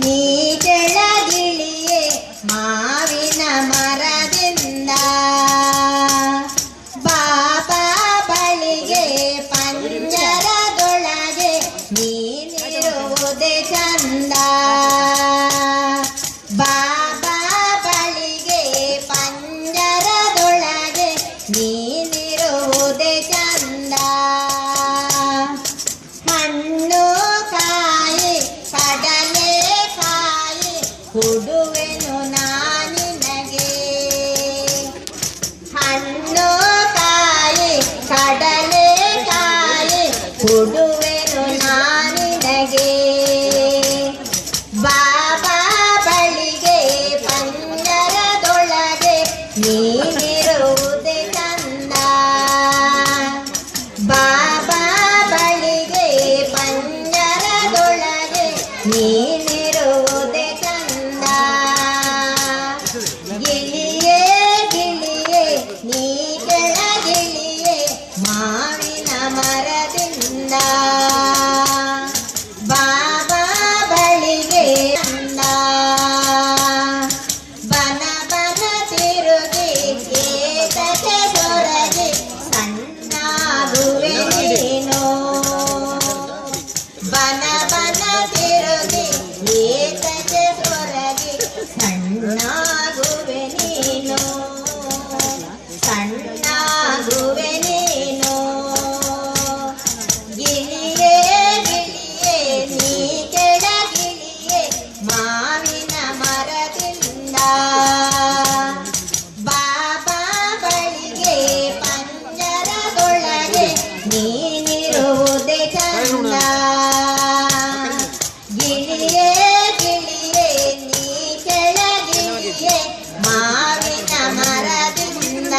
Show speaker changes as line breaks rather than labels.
ನೀ ಕೆಳಗಿಳಿಯೇ ಮಾವಿನ ಮರದಿಂದ ಬಾಬಾ ಬಳಿಗೆ ಪಂಜರದೊಳಗೆ ನೀನಿರುವುದೇ ಚಂದ. ಬಾಬಾ ಬಳಿಗೆ ಪಂಜರದೊಳಗೆ ನೀನಿರುವುದೇ ಚಂದ. ಹಣ್ಣು ಕಾಯಿ ಕಡಲೆ ಕಾಯಿ ಕೊಡುವೆನು ನಾನಿನಗೆ. ಹಣ್ಣು ಕಾಯಿ ಕಡಲೆ ಕಾಯಿ ಕೊಡುವೆನು ನಾನಿನಗೆ. ಬಾಬಾ ಬಳಿಗೆ ಪಂಜರದೊಳಗೆ ನೀನಿರುವುದೇ ಚಂದ. ಬಾಬಾ ಬಳಿಗೆ ಪಂಜರದೊಳಗೆ ನೀನಿರುವುದೇ ಚಂದ. ಗಿಳಿಯೇ ಗಿಳಿಯೇ ನೀ ಕೆಳಗಿಳಿಯೇ ಮಾವಿನ ಮರದಿಂದ ಬಾಬಾ ಬಳಿಗೆ ಚಂದ. ಬನ ಬನ ತಿರುಗಿ ಏತಕ್ಕೆ ಸೊರಗಿ ಸಣ್ಣಾಗುವೆ ನೀನು. ಬನ ಬನ ತಿರುಗಿ ಏತಕ್ಕೆ ಸೊರಗಿ ಸಣ್ಣಾಗುವೆ ನೀನು. ಸಣ್ಣಾಗುವೆ ನೀನು. ಗಿಳಿಯೇ ಗಿಳಿಯೇ ನೀ ಕೆಳಗಿಳಿಯೇ ಮಾವಿನ ಮರದಿಂದ ಬಾಬಾ ಬಳಿಗೆ ಪಂಜರದೊಳಗೆ ನೀನಿರುವುದೇ ಚಂದ. ಗಿಳಿಯೇ ಗಿಳಿಯೇ ನೀ ಕೆಳಗಿಳಿಯೇ ಮಾವಿನ ಮರದಿಂದ